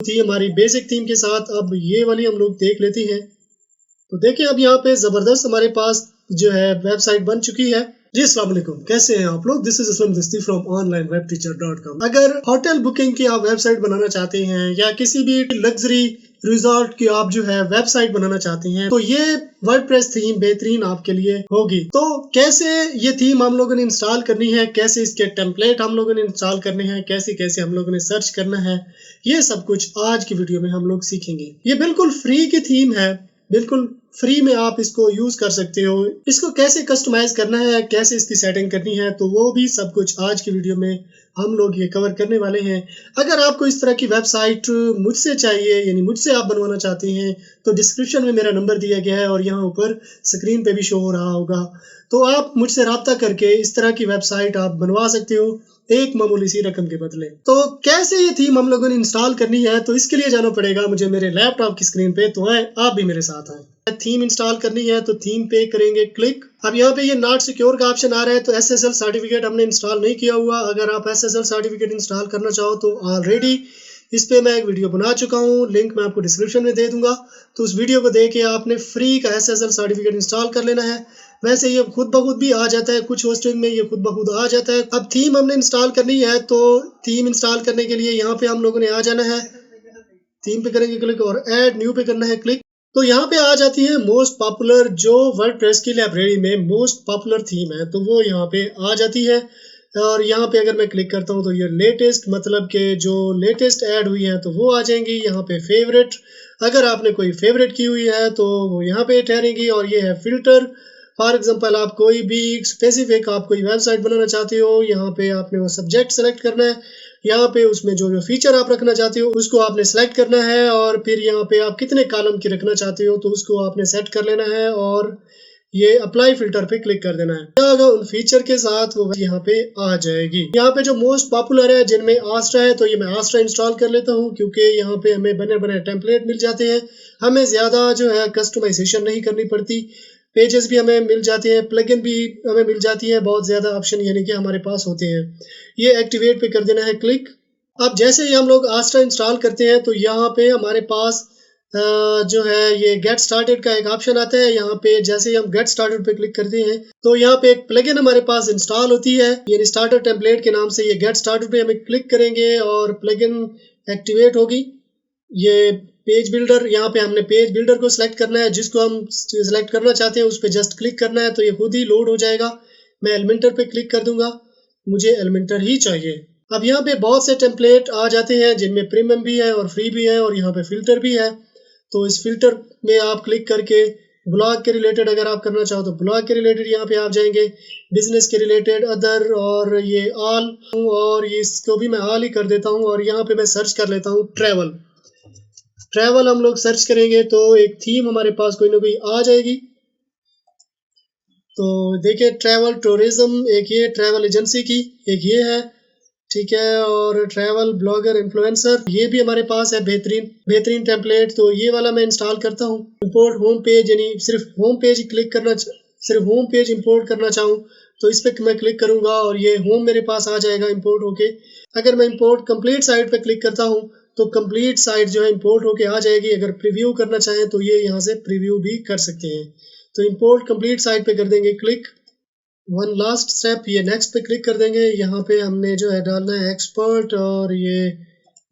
थी हमारी basic theme के साथ, अब ये वाली हम लोग देख लेते हैं। तो देखिए अब यहाँ पे ज़बरदस्त हमारे पास जो है वेबसाइट बन चुकी है। जी अस्सलाम वालेकुम, कैसे हैं आप लोग? दिस इज असलम दस्ती फ्रॉम onlinewebteacher.com। अगर होटल बुकिंग की आप वेबसाइट बनाना चाहते हैं या किसी भी लग्जरी रिजॉर्ट की आप जो है वेबसाइट बनाना चाहते हैं तो ये वर्डप्रेस थीम बेहतरीन आपके लिए होगी। तो कैसे ये थीम हम लोगों ने इंस्टॉल करनी है, कैसे इसके टेम्पलेट हम लोगों ने इंस्टॉल करने हैं, कैसे कैसे हम लोगों ने सर्च करना है, ये सब कुछ आज की वीडियो में हम लोग सीखेंगे। ये बिल्कुल फ्री की थीम है, बिल्कुल फ्री में आप इसको यूज कर सकते हो। इसको कैसे कस्टमाइज करना है, कैसे इसकी सेटिंग करनी है, तो वो भी सब कुछ आज की वीडियो में हम लोग ये कवर करने वाले हैं। अगर आपको इस तरह की वेबसाइट मुझसे चाहिए, यानी मुझसे आप बनवाना चाहते हैं, तो डिस्क्रिप्शन में मेरा नंबर दिया गया है और यहाँ ऊपर स्क्रीन पे भी शो हो रहा होगा। तो आप मुझसे रब्ता करके इस तरह की वेबसाइट आप बनवा सकते हो एक मामूली सी रकम के बदले। तो कैसे ये थीम हम लोगों ने इंस्टॉल करनी है, तो इसके लिए जाना पड़ेगा मुझे मेरे लैपटॉप की स्क्रीन पे। तो आए आप भी मेरे साथ आए। थीम इंस्टॉल करनी है तो थीम पे करेंगे क्लिक। अब यहाँ पे ये नॉट सिक्योर का ऑप्शन आ रहा है, तो SSL सर्टिफिकेट हमने इंस्टॉल नहीं किया हुआ। अगर आप SSL सर्टिफिकेट इंस्टॉल करना चाहो तो ऑलरेडी इस पे मैं एक वीडियो बना चुका हूँ, लिंक मैं आपको डिस्क्रिप्शन में दे दूंगा। तो उस वीडियो को देख के आपने फ्री का SSL सर्टिफिकेट इंस्टॉल कर लेना है। वैसे ये खुद ब खुद भी आ जाता है, कुछ होस्टिंग में ये खुद ब खुद आ जाता है। अब थीम हमने इंस्टॉल करनी है, तो थीम इंस्टॉल करने के लिए यहाँ पे हम लोगों ने आ जाना है, थीम पे करेंगे क्लिक और ऐड न्यू पे करना है क्लिक। तो यहाँ पे आ जाती है मोस्ट पॉपुलर, जो वर्डप्रेस की लाइब्रेरी में मोस्ट पॉपुलर थीम है, तो वो यहाँ पे आ जाती है। और यहाँ पे अगर मैं क्लिक करता हूँ तो ये लेटेस्ट, मतलब के जो लेटेस्ट ऐड हुई है तो वो आ जाएंगी। यहाँ पे फेवरेट, अगर आपने कोई फेवरेट की हुई है तो वो यहाँ पे ठहरेंगी। और ये है फिल्टर, फॉर एग्जांपल आप कोई भी स्पेसिफिक आप कोई वेबसाइट बनाना चाहते हो, यहाँ पे आपने वो सब्जेक्ट सेलेक्ट करना है। यहाँ पे उसमें जो जो फीचर आप रखना चाहते हो उसको आपने सेलेक्ट करना है, और फिर यहाँ पे आप कितने कॉलम की रखना चाहते हो तो उसको आपने सेट कर लेना है और ये अप्लाई फिल्टर पे क्लिक कर देना है। अगर उन फीचर के साथ वो यहाँ पे आ जाएगी। यहाँ पे जो मोस्ट पॉपुलर है जिनमें आस्ट्रा है, तो ये मैं आस्ट्रा इंस्टॉल कर लेता हूँ क्योंकि यहाँ पे हमें बने बने टेम्पलेट मिल जाते हैं, हमें ज्यादा जो है कस्टमाइजेशन नहीं करनी पड़ती। पेजेस भी हमें मिल जाते हैं, प्लगइन भी हमें मिल जाती है, बहुत ज़्यादा ऑप्शन यानी कि हमारे पास होते हैं। ये एक्टिवेट पे कर देना है क्लिक। अब जैसे ही हम लोग आस्ट्रा इंस्टॉल करते हैं तो यहाँ पे हमारे पास जो है ये गेट स्टार्टेड का एक ऑप्शन आता है। यहाँ पे जैसे ही हम गेट स्टार्टेड पे क्लिक करते हैं तो यहाँ पे एक प्लगइन हमारे पास इंस्टॉल होती है, यानी स्टार्टर टेम्पलेट के नाम से। ये गेट स्टार्टेड पे हमें क्लिक करेंगे और प्लगइन एक्टिवेट होगी। ये पेज बिल्डर, यहाँ पे हमने पेज बिल्डर को सिलेक्ट करना है, जिसको हम सिलेक्ट करना चाहते हैं उस पर जस्ट क्लिक करना है तो ये खुद ही लोड हो जाएगा। मैं एलिमेंटर पे क्लिक कर दूंगा, मुझे एलिमेंटर ही चाहिए। अब यहाँ पे बहुत से टेम्पलेट आ जाते हैं जिनमें प्रीमियम भी है और फ्री भी है, और यहाँ पे फिल्टर भी है। तो इस फिल्टर में आप क्लिक करके ब्लॉग के रिलेटेड अगर आप करना चाहो तो ब्लॉग के रिलेटेड यहाँ पे आप जाएंगे, बिजनेस के रिलेटेड, अदर, और ये ऑल, और इसको भी मैं ऑल ही कर देता हूँ। और यहाँ पे मैं सर्च कर लेता हूँ ट्रैवल। ट्रैवल हम लोग सर्च करेंगे तो एक थीम हमारे पास कोई ना कोई आ जाएगी। तो देखिए ट्रैवल टूरिज्म, एक ये ट्रैवल एजेंसी की, एक ये है, ठीक है। और ट्रैवल ब्लॉगर इन्फ्लुएंसर, ये भी हमारे पास है बेहतरीन बेहतरीन टेम्पलेट। तो ये वाला मैं इंस्टॉल करता हूँ। इंपोर्ट होम पेज, यानी सिर्फ होम पेज क्लिक करना, सिर्फ होम पेज इंपोर्ट करना चाहूँ तो इस पर मैं क्लिक करूंगा और ये होम मेरे पास आ जाएगा इंपोर्ट होके। अगर मैं इंपोर्ट कंप्लीट साइट पे क्लिक करता हूँ तो कंप्लीट साइट जो है इंपोर्ट होके आ जाएगी। अगर प्रीव्यू करना चाहें तो ये यहाँ से प्रीव्यू भी कर सकते हैं। तो इंपोर्ट कंप्लीट साइट पे कर देंगे क्लिक। वन लास्ट स्टेप, ये नेक्स्ट पे क्लिक कर देंगे। यहाँ पे हमने जो है डालना है एक्सपर्ट और ये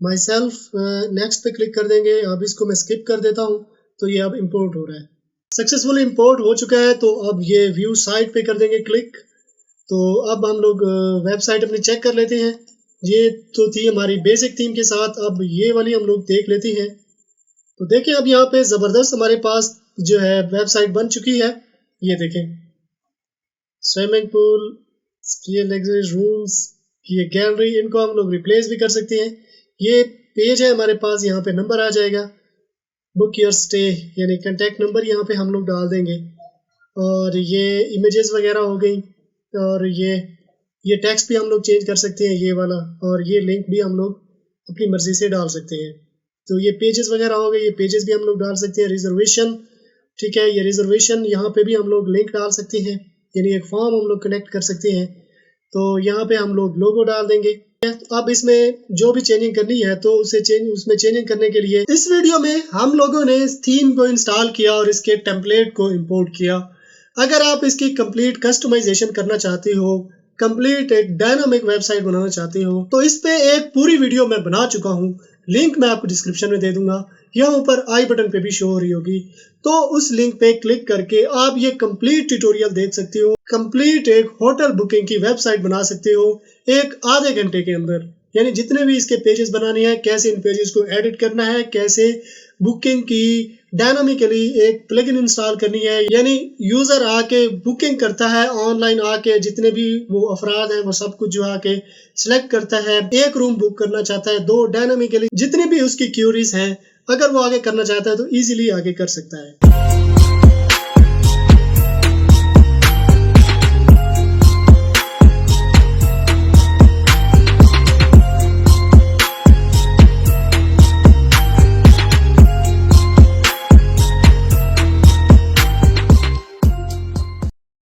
माई सेल्फ, नेक्स्ट पे क्लिक कर देंगे। अब इसको मैं स्किप कर देता हूँ तो ये अब इंपोर्ट हो रहा है, सक्सेसफुली इंपोर्ट हो चुका है। तो अब ये व्यू साइट पे कर देंगे क्लिक। तो अब हम लोग वेबसाइट अपनी चेक कर लेते हैं। ये तो थी हमारी बेसिक थीम के साथ, अब ये वाली हम लोग देख लेते हैं। तो देखिए अब यहाँ पे ज़बरदस्त हमारे पास जो है वेबसाइट बन चुकी है। ये देखें, स्विमिंग पूल, ये लग्जरी रूम्स, ये गैलरी, इनको हम लोग रिप्लेस भी कर सकते हैं। ये पेज है हमारे पास, यहाँ पे नंबर आ जाएगा, बुक योर स्टे, यानी कंटेक्ट नंबर यहाँ पे हम लोग डाल देंगे। और ये इमेजेस वगैरह हो गई, और ये टेक्स्ट भी हम लोग चेंज कर सकते हैं, ये वाला। और ये लिंक भी हम लोग अपनी मर्जी से डाल सकते हैं। तो ये पेजेस वगैरह हो गए, ये पेजेस भी हम लोग डाल सकते हैं। रिजर्वेशन, ठीक है, ये रिजर्वेशन यहाँ पे भी हम लोग लिंक डाल सकते हैं, यानी एक फॉर्म हम लोग कनेक्ट कर सकते हैं। तो यहाँ पे हम लोग लोगो डाल देंगे। अब इसमें जो भी चेंजिंग करनी है तो उसमें चेंजिंग करने के लिए इस वीडियो में हम लोगों ने इस थीम को इंस्टॉल किया और इसके टेम्पलेट को इंपोर्ट किया। अगर आप इसकी कंप्लीट कस्टमाइजेशन करना चाहते हो, कंप्लीट एक डायनामिक वेबसाइट बनाना चाहते हो, तो इस पे एक पूरी वीडियो मैं बना चुका हूँ। लिंक मैं आपको डिस्क्रिप्शन में दे दूंगा, यहाँ ऊपर आई बटन पे भी शो हो रही होगी। तो उस लिंक पे क्लिक करके आप ये कंप्लीट ट्यूटोरियल देख सकते हो। कंप्लीट एक होटल बुकिंग की वेबसाइट बना सकते हो एक आधे घंटे के अंदर। यानी जितने भी इसके पेजेस बनाने हैं, कैसे इन पेजेस को एडिट करना है, कैसे बुकिंग की डायनामिकली एक प्लगइन इंस्टॉल करनी है, यानी यूजर आके बुकिंग करता है ऑनलाइन, आके जितने भी वो अफराद हैं वो सब कुछ जो आके सिलेक्ट करता है। एक रूम बुक करना चाहता है, दो, डायनामिकली जितनी भी उसकी क्यूरीज हैं, अगर वो आगे करना चाहता है तो इजीली आगे कर सकता है।